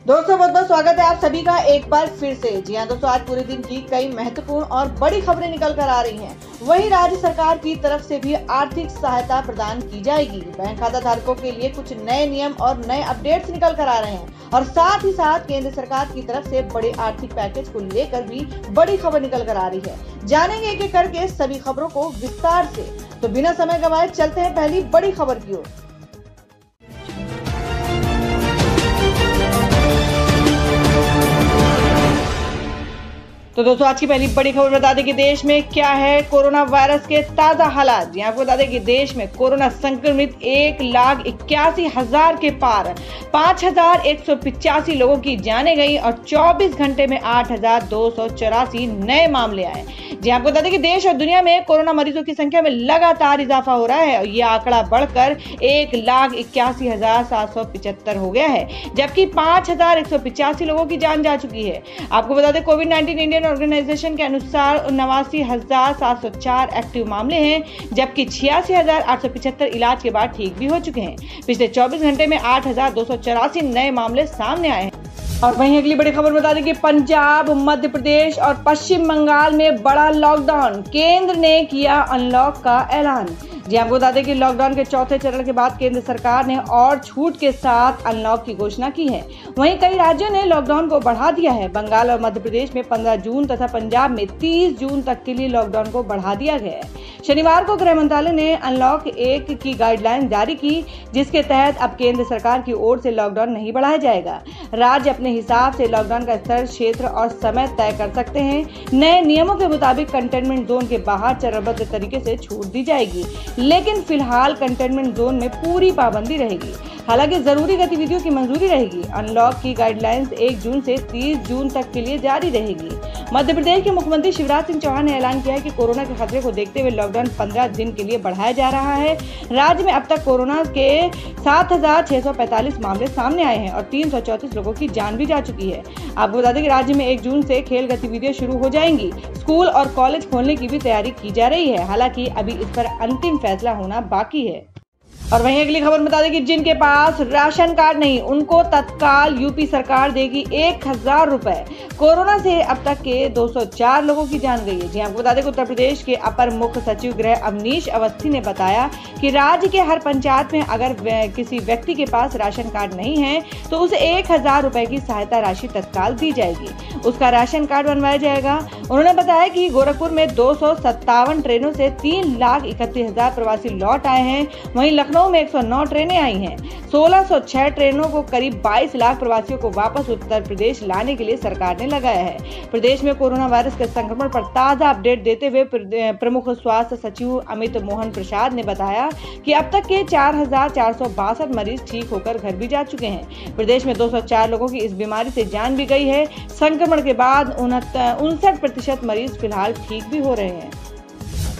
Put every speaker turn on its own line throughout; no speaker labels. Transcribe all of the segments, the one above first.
दोस्तों बहुत बहुत स्वागत है आप सभी का एक बार फिर से। जी हाँ दोस्तों, आज पूरे दिन की कई महत्वपूर्ण और बड़ी खबरें निकल कर आ रही हैं। वहीं राज्य सरकार की तरफ से भी आर्थिक सहायता प्रदान की जाएगी। बैंक खाता धारकों के लिए कुछ नए नियम और नए अपडेट्स निकल कर आ रहे हैं और साथ ही साथ केंद्र सरकार की तरफ से बड़े आर्थिक पैकेज को लेकर भी बड़ी खबर निकल कर आ रही है। जानेंगे एक एक करके सभी खबरों को विस्तार से। तो बिना समय गंवाए चलते हैं पहली बड़ी खबर की ओर। तो दोस्तों आज की पहली बड़ी खबर बता दें कि देश में क्या है कोरोना वायरस के ताजा हालात। जी आपको बता दें कि देश में कोरोना संक्रमित 1,81,000 के पार 5,185 लोगों की जानें गई और 24 घंटे में 8,284 नए मामले आए। जी आपको बता दें कि देश और दुनिया में कोरोना मरीजों की संख्या में लगातार इजाफा हो रहा है और यह आंकड़ा बढ़कर 1,81,775 हो गया है, जबकि 5,185 लोगों की जान जा चुकी है। आपको बता दें कोविड-19 इंडियन ऑर्गेनाइजेशन के अनुसार 79,704 एक्टिव मामले हैं, जबकि 86,875 इलाज के बाद ठीक भी हो चुके हैं। पिछले 24 घंटे में 8,284 नए मामले सामने आए हैं। और वहीं अगली बड़ी खबर बता दें कि पंजाब, मध्य प्रदेश और पश्चिम बंगाल में बड़ा लॉकडाउन, केंद्र ने किया अनलॉक का ऐलान। जी आपको बता दें कि लॉकडाउन के चौथे चरण के बाद केंद्र सरकार ने और छूट के साथ अनलॉक की घोषणा की है। वहीं कई राज्यों ने लॉकडाउन को बढ़ा दिया है। बंगाल और मध्य प्रदेश में 15 जून तथा पंजाब में 30 जून तक के लिए लॉकडाउन को बढ़ा दिया गया है। शनिवार को गृह मंत्रालय ने अनलॉक 1 की गाइडलाइन जारी की, जिसके तहत अब केंद्र सरकार की ओर से लॉकडाउन नहीं बढ़ाया जाएगा। राज्य अपने हिसाब से लॉकडाउन का स्तर, क्षेत्र और समय तय कर सकते हैं। नए नियमों के मुताबिक कंटेनमेंट जोन के बाहर चरणबद्ध तरीके से छूट दी जाएगी, लेकिन फिलहाल कंटेनमेंट जोन में पूरी पाबंदी रहेगी। हालांकि जरूरी गतिविधियों की मंजूरी रहेगी। अनलॉक की गाइडलाइंस 1 जून से 30 जून तक के लिए जारी रहेगी। मध्य प्रदेश के मुख्यमंत्री शिवराज सिंह चौहान ने ऐलान किया है कि कोरोना के खतरे को देखते हुए लॉकडाउन 15 दिन के लिए बढ़ाया जा रहा है। राज्य में अब तक कोरोना के 7,645 मामले सामने आए हैं और 334 लोगों की जान भी जा चुकी है। आपको बता दें कि राज्य में 1 जून से खेल गतिविधियां शुरू हो जाएंगी। स्कूल और कॉलेज खोलने की भी तैयारी की जा रही है। हालांकि अभी इस पर अंतिम फैसला होना बाकी है। और वहीं अगली खबर बता दें कि जिनके पास राशन कार्ड नहीं, उनको तत्काल यूपी सरकार देगी 1,000 रुपए। कोरोना से अब तक के 204 लोगों की जान गई है। जी आपको बता दें कि उत्तर प्रदेश के अपर मुख्य सचिव गृह अवनीश अवस्थी ने बताया कि राज्य के हर पंचायत में अगर किसी व्यक्ति के पास राशन कार्ड नहीं है तो उसे 1,000 रुपए की सहायता राशि तत्काल दी जाएगी। उसका राशन कार्ड बनवाया जाएगा। उन्होंने बताया कि गोरखपुर में 257 ट्रेनों से 3,31,000 प्रवासी लौट आए हैं। वहीं लखनऊ में 109 ट्रेनें आई हैं। 1,606 ट्रेनों को करीब 22 लाख प्रवासियों को वापस उत्तर प्रदेश लाने के लिए सरकार ने लगाया है। प्रदेश में कोरोना वायरस के संक्रमण पर ताजा अपडेट देते हुए प्रमुख स्वास्थ्य सचिव अमित मोहन प्रसाद ने बताया कि अब तक के 4,462 मरीज ठीक होकर घर भी जा चुके हैं। प्रदेश में 204 लोगों की इस बीमारी से जान भी गई है। संक्रमण के बाद 59% मरीज फिलहाल ठीक भी हो रहे हैं।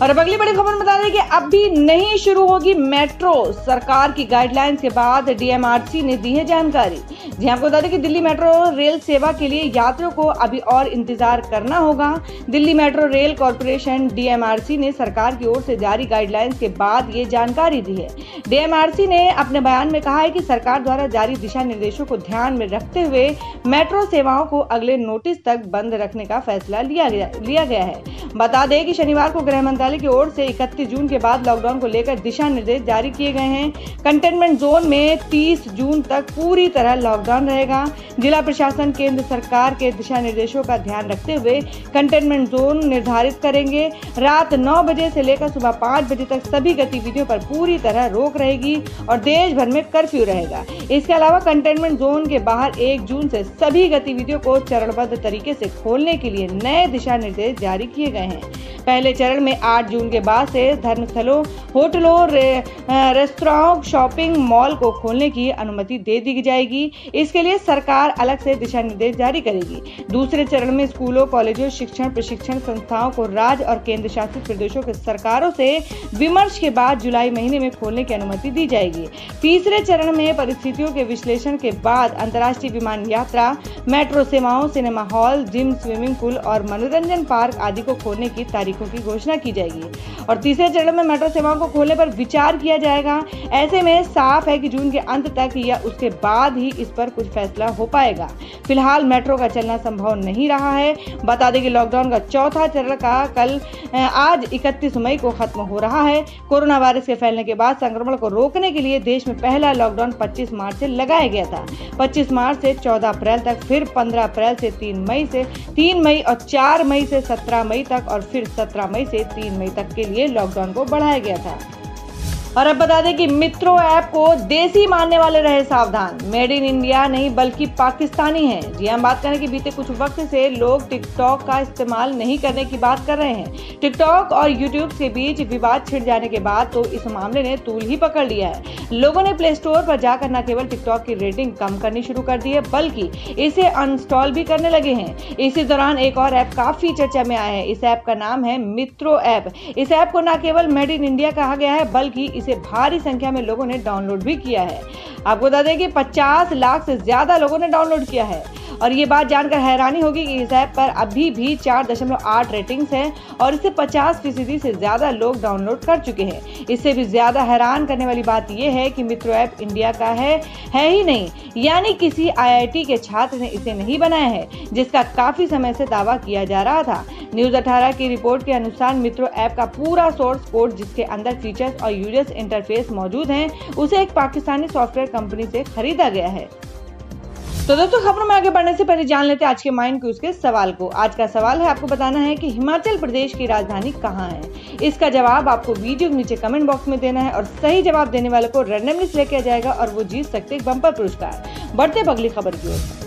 और अब अगली बड़ी खबर बता दें कि अब भी नहीं शुरू होगी मेट्रो। सरकार की गाइडलाइंस के बाद डीएमआरसी ने दी है जानकारी। जी आपको बता दें कि दिल्ली मेट्रो रेल सेवा के लिए यात्रियों को अभी और इंतजार करना होगा। Delhi metro rail corporation DMRC ने सरकार की ओर से जारी गाइडलाइंस के बाद ये जानकारी दी है। डीएमआरसी ने अपने बयान में कहा है कि सरकार द्वारा जारी दिशा निर्देशों को ध्यान में रखते हुए मेट्रो सेवाओं को अगले नोटिस तक बंद रखने का फैसला लिया गया है। बता दें कि शनिवार को गृह मंत्रालय की ओर से 31 जून के बाद लॉकडाउन को लेकर दिशा निर्देश जारी किए गए हैं। कंटेनमेंट जोन में 30 जून तक पूरी तरह लॉकडाउन रहेगा। जिला प्रशासन केंद्र सरकार के दिशा निर्देशों का ध्यान रखते हुए कंटेनमेंट जोन निर्धारित करेंगे। रात 9 बजे से लेकर सुबह 5 बजे तक सभी गतिविधियों पर पूरी तरह रोक रहेगी और देश भर में कर्फ्यू रहेगा। इसके अलावा कंटेनमेंट जोन के बाहर 1 जून से सभी गतिविधियों को चरणबद्ध तरीके से खोलने के लिए नए दिशा निर्देश जारी किए गए हैं। पहले चरण में 8 जून के बाद से धर्मस्थलों, होटलों, रेस्तरां, शॉपिंग मॉल को खोलने की अनुमति दे दी जाएगी। इसके लिए सरकार अलग से दिशा निर्देश जारी करेगी। दूसरे चरण में स्कूलों, कॉलेजों, शिक्षण प्रशिक्षण संस्थाओं को राज्य और केंद्र शासित प्रदेशों के सरकारों से विमर्श के बाद जुलाई महीने में खोलने की अनुमति दी जाएगी। तीसरे चरण में परिस्थितियों के विश्लेषण के बाद अंतर्राष्ट्रीय विमान यात्रा, मेट्रो सेवाओं, cinema hall, gym, swimming pool और मनोरंजन पार्क आदि को खोलने की तारीखों की घोषणा की जाएगी। जाएगी और तीसरे चरण में मेट्रो सेवाओं को खोलने पर विचार किया जाएगा। ऐसे में साफ है कि जून के अंत तक या उसके बाद ही इस पर कुछ फैसला हो पाएगा। फिलहाल मेट्रो का चलना संभव नहीं रहा है। बता दें कि लॉकडाउन का चौथा चरण का आज 31 मई को खत्म हो रहा है। कोरोना वायरस के फैलने के बाद संक्रमण को रोकने के लिए देश में पहला लॉकडाउन 25 मार्च से लगाया गया था। 25 मार्च से 14 अप्रैल तक, फिर 15 अप्रैल से 3 मई और 4 मई से 17 मई तक और फिर 17 मई से 3 मई तक के लिए लॉकडाउन को बढ़ाया गया था। और अब बता दें कि मित्रो ऐप को देसी मानने वाले रहे सावधान। मेड इन इंडिया नहीं बल्कि पाकिस्तानी है। जी हम बात करें कि बीते कुछ वक्त से लोग टिकटॉक का इस्तेमाल नहीं करने की बात कर रहे हैं। टिकटॉक और यूट्यूब के बीच विवाद छिड़ जाने के बाद तो इस मामले ने तूल ही पकड़ लिया है। लोगों ने प्ले स्टोर पर जाकर न केवल टिकटॉक की रेटिंग कम करनी शुरू कर दी है बल्कि इसे अनइंस्टॉल भी करने लगे हैं। इसी दौरान एक और ऐप काफी चर्चा में आया है। इस ऐप का नाम है मित्रो ऐप। इस ऐप को न केवल मेड इन इंडिया कहा गया है बल्कि इसे भारी संख्या में लोगों ने डाउनलोड भी किया है। आपको बता दें कि 50 लाख से ज्यादा लोगों ने डाउनलोड किया है और ये बात जानकर हैरानी होगी कि इस ऐप पर अभी भी 4.8 रेटिंग्स हैं और इसे 50% से ज्यादा लोग डाउनलोड कर चुके हैं। इससे भी ज्यादा हैरान करने वाली बात यह है कि मित्रो ऐप इंडिया का है ही नहीं, यानी किसी IIT के छात्र ने इसे नहीं बनाया है, जिसका काफी समय से दावा किया जा रहा था। न्यूज 18 की रिपोर्ट के अनुसार मित्रो ऐप का पूरा सोर्स कोड जिसके अंदर फीचर्स और यूजर इंटरफेस मौजूद हैं, उसे एक पाकिस्तानी सॉफ्टवेयर कंपनी से खरीदा गया है। तो दोस्तों खबरों में आगे बढ़ने से पहले जान लेते हैं आज के माइंड क्यूज के सवाल को। आज का सवाल है, आपको बताना है कि हिमाचल प्रदेश की राजधानी कहाँ है। इसका जवाब आपको वीडियो के नीचे कमेंट बॉक्स में देना है और सही जवाब देने वाले को रैंडमली सिलेक्ट किया जाएगा और वो जीत सकते हैं बम्पर पुरस्कार। बढ़ते अगली खबर की ओर।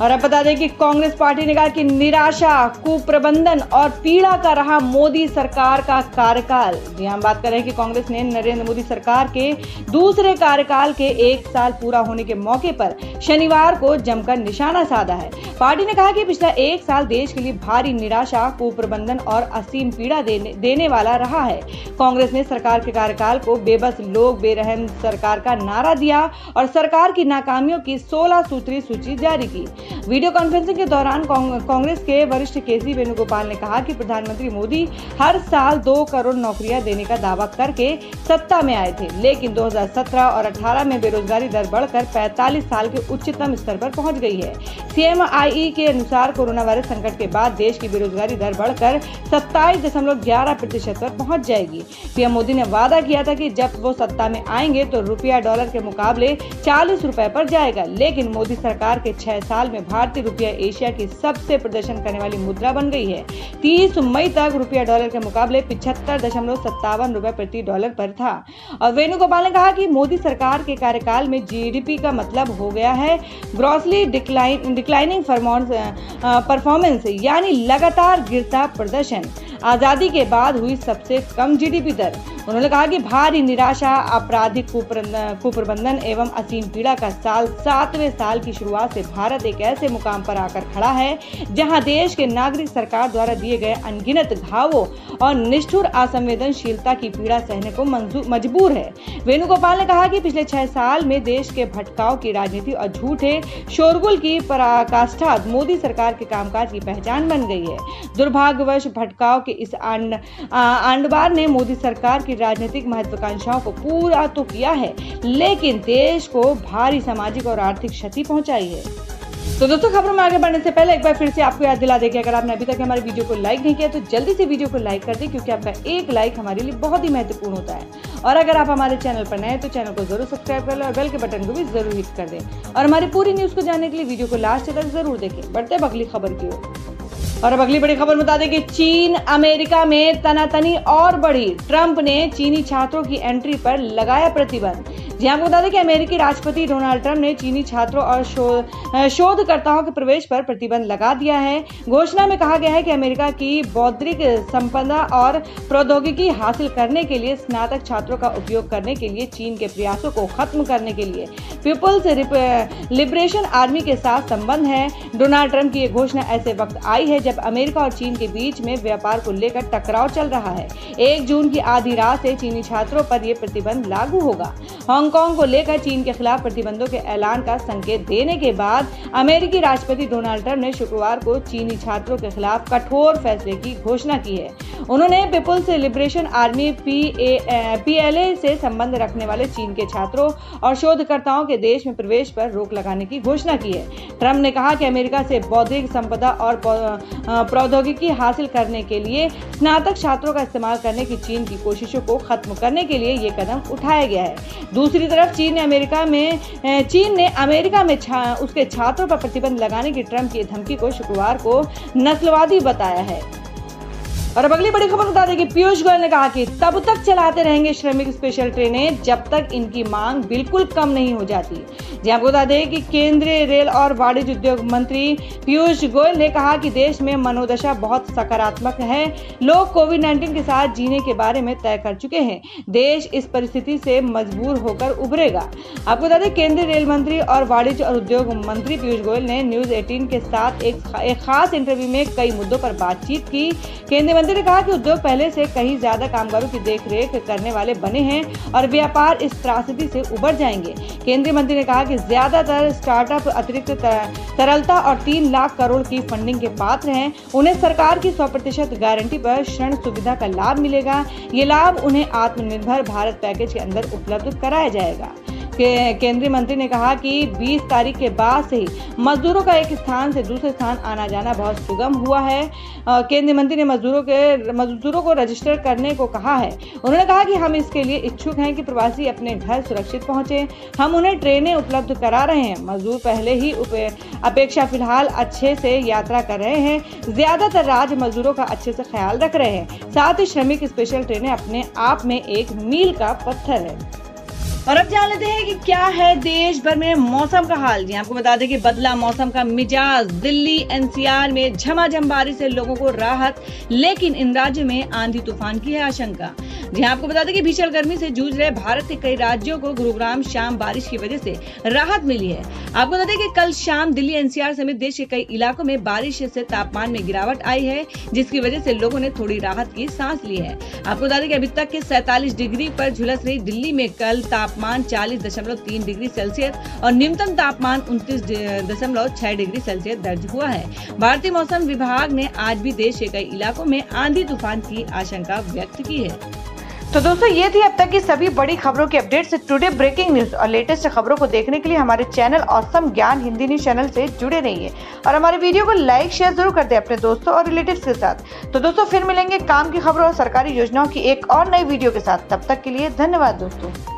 और अब बता दें कि कांग्रेस पार्टी ने कहा कि निराशा, कुप्रबंधन और पीड़ा का रहा मोदी सरकार का कार्यकाल। जी हम बात कर रहे हैं कि कांग्रेस ने नरेंद्र मोदी सरकार के दूसरे कार्यकाल के 1 साल पूरा होने के मौके पर शनिवार को जमकर निशाना साधा है। पार्टी ने कहा कि पिछला 1 साल देश के लिए भारी निराशा, कुप्रबंधन और असीम पीड़ा देने वाला रहा है। कांग्रेस ने सरकार के कार्यकाल को बेबस लोग बेरहम सरकार का नारा दिया और सरकार की नाकामियों की 16 सूत्री सूची जारी की। वीडियो कॉन्फ्रेंसिंग के दौरान कांग्रेस के वरिष्ठ केसी वेणुगोपाल ने कहा कि प्रधानमंत्री मोदी हर साल 2 करोड़ नौकरियां देने का दावा करके सत्ता में आए थे, लेकिन 2017 और 18 में बेरोजगारी दर बढ़कर 45 साल के उच्चतम स्तर पर पहुंच गई है। CMIE के अनुसार कोरोना वायरस संकट के बाद देश की बेरोजगारी दर बढ़कर 27.11% पर पहुंच जाएगी। पीएम मोदी ने वादा किया था कि जब वो सत्ता में आएंगे तो रुपया डॉलर के मुकाबले 40 रुपए पर जाएगा, लेकिन मोदी सरकार के 6 साल में भारतीय रुपया एशिया की सबसे प्रदर्शन करने वाली मुद्रा बन गई है। 30 मई तक रुपया डॉलर के मुकाबले 75.57 रुपए प्रति डॉलर पर था। और वेणुगोपाल ने कहा कि मोदी सरकार के कार्यकाल में GDP का मतलब हो गया है ग्रॉसली डिक्लाइनिंग परफॉर्मेंस, यानी लगातार गिरता प्रदर्शन। आजादी के बाद हुई सबसे कम GDP दर। उन्होंने कहा कि भारी निराशा, आपराधिक कुप्रबंधन एवं असीम पीड़ा का साल 7वें साल की शुरुआत से भारत एक ऐसे मुकाम पर आकर खड़ा है जहां देश के नागरिक सरकार द्वारा दिए गए अनगिनत घावों और निष्ठुर असंवेदनशीलता की पीड़ा सहने को मजबूर है। वेणुगोपाल ने कहा कि पिछले 6 साल में देश के भटकाव की राजनीति और झूठे शोरगुल की पराकाष्ठा मोदी सरकार के कामकाज की पहचान बन गई है। दुर्भाग्यवश भटकाव के इस आंडबार ने मोदी सरकार की राजनीतिक महत्वाकांक्षाओं को पूरा तो किया है, लेकिन देश को भारी सामाजिक और आर्थिक क्षति पहुंचाई है। तो दोस्तों खबरों में आगे बढ़ने से पहले एक बार फिर से आपको याद दिला दें कि अगर आपने अभी तक हमारे वीडियो को लाइक नहीं किया तो जल्दी से वीडियो को लाइक कर दें, क्योंकि आपका एक लाइक हमारे लिए बहुत ही महत्वपूर्ण होता है। और अगर आप हमारे चैनल पर नए हैं तो चैनल को जरूर सब्सक्राइब कर लें और बेल के बटन को भी जरूर हिट कर दें। और हमारी पूरी न्यूज को जानने के लिए वीडियो को लास्ट तक जरूर देखें। बढ़ते हैं अगली खबर की ओर। और अब अगली बड़ी खबर बता दें कि चीन अमेरिका में तनातनी और बढ़ी। ट्रंप ने चीनी छात्रों की एंट्री पर लगाया प्रतिबंध। जी आपको बता दें कि अमेरिकी राष्ट्रपति डोनाल्ड ट्रंप ने चीनी छात्रों और शोधकर्ताओं के प्रवेश पर प्रतिबंध लगा दिया है। घोषणा में कहा गया है कि अमेरिका की बौद्धिक संपदा और प्रौद्योगिकी हासिल करने के लिए स्नातक छात्रों का उपयोग करने के लिए चीन के प्रयासों को खत्म करने के लिए पीपुल्स लिबरेशन आर्मी के साथ संबंध है। डोनाल्ड ट्रंप की यह घोषणा ऐसे वक्त आई है जब अमेरिका और चीन के बीच में व्यापार को लेकर टकराव चल रहा है। 1 जून की आधी रात से चीनी छात्रों पर यह प्रतिबंध लागू होगा। हांगकांग हांगकांग को लेकर चीन के खिलाफ प्रतिबंधों के ऐलान का संकेत देने के बाद अमेरिकी राष्ट्रपति डोनाल्ड ट्रंप ने शुक्रवार को चीनी छात्रों के खिलाफ कठोर फैसले की घोषणा की है। उन्होंने पीपुल्स लिबरेशन आर्मी PLA से संबंध रखने वाले चीन के छात्रों और शोधकर्ताओं के देश में प्रवेश पर रोक लगाने की घोषणा की है। ट्रंप ने कहा कि अमेरिका से बौद्धिक संपदा और प्रौद्योगिकी हासिल करने के लिए स्नातक छात्रों का इस्तेमाल करने की चीन की कोशिशों को खत्म करने के लिए ये कदम उठाया गया है। दूसरी तरफ चीन ने अमेरिका में उसके छात्रों पर प्रतिबंध लगाने की ट्रंप की धमकी को शुक्रवार को नस्लवादी बताया है। और अब अगली बड़ी खबर बता दें कि पीयूष गोयल ने कहा कि तब तक चलाते रहेंगे श्रमिक स्पेशल ट्रेनें जब तक इनकी मांग बिल्कुल कम नहीं हो जाती। जी आपको बता दें कि केंद्रीय रेल और वाणिज्य उद्योग मंत्री पीयूष गोयल ने कहा कि देश में मनोदशा बहुत सकारात्मक है। लोग कोविड-19 के साथ जीने के बारे में तय कर चुके हैं। देश इस परिस्थिति से मजबूर होकर उभरेगा। आपको बता दें केंद्रीय रेल मंत्री और वाणिज्य और उद्योग मंत्री पीयूष गोयल ने न्यूज 18 के साथ एक खास इंटरव्यू में कई मुद्दों पर बातचीत की। केंद्रीय मंत्री ने कहा कि उद्योग पहले से कहीं ज्यादा कामगारों की देखरेख करने वाले बने हैं और व्यापार इस त्रासदी से उबर जाएंगे। केंद्रीय मंत्री ने कहा कि ज्यादातर स्टार्टअप अतिरिक्त तरलता और 3 लाख करोड़ की फंडिंग के पात्र हैं। उन्हें सरकार की 100% गारंटी पर ऋण सुविधा का लाभ मिलेगा। ये लाभ उन्हें आत्मनिर्भर भारत पैकेज के अंदर उपलब्ध कराया जाएगा। केंद्रीय मंत्री ने कहा कि 20 तारीख के बाद से ही मजदूरों का एक स्थान से दूसरे स्थान आना जाना बहुत सुगम हुआ है। केंद्रीय मंत्री ने मजदूरों को रजिस्टर करने को कहा है। उन्होंने कहा कि हम इसके लिए इच्छुक हैं कि प्रवासी अपने घर सुरक्षित पहुंचे। हम उन्हें ट्रेनें उपलब्ध करा रहे हैं। मजदूर पहले ही अपेक्षा फिलहाल अच्छे से यात्रा कर रहे हैं। ज्यादातर राज्य मजदूरों का अच्छे से ख्याल रख रहे हैं। साथ ही श्रमिक स्पेशल ट्रेनें अपने आप में एक मील का पत्थर है। और अब जान लेते हैं कि क्या है देश भर में मौसम का हाल। जी आपको बता दें कि बदला मौसम का मिजाज। दिल्ली NCR में झमाझम बारिश से लोगों को राहत, लेकिन इन राज्यों में आंधी तूफान की है आशंका। जी आपको बता दें कि भीषण गर्मी से जूझ रहे भारत के कई राज्यों को गुरुग्राम शाम बारिश की वजह से राहत मिली है। आपको बता दें कि कल शाम दिल्ली NCR समेत देश के कई इलाकों में बारिश से तापमान में गिरावट आई है, जिसकी वजह से लोगों ने थोड़ी राहत की सांस ली है। आपको बता दें कि अभी तक के 47 डिग्री पर झुलस रही दिल्ली में कल तापमान 40.3 डिग्री सेल्सियस और न्यूनतम तापमान 29.6 डिग्री सेल्सियस दर्ज हुआ है। भारतीय मौसम विभाग ने आज भी देश के कई इलाकों में आंधी तूफान की आशंका व्यक्त की है। तो दोस्तों ये थी अब तक की सभी बड़ी खबरों की अपडेट्स। टुडे ब्रेकिंग न्यूज और लेटेस्ट खबरों को देखने के लिए हमारे चैनल ऑसम ज्ञान हिंदी न्यूज चैनल से जुड़े रहिए और हमारे वीडियो को लाइक शेयर जरूर कर दें अपने दोस्तों और रिलेटिव्स के साथ। तो दोस्तों फिर मिलेंगे काम की खबरों और सरकारी योजनाओं की एक और नई वीडियो के साथ। तब तक के लिए धन्यवाद दोस्तों।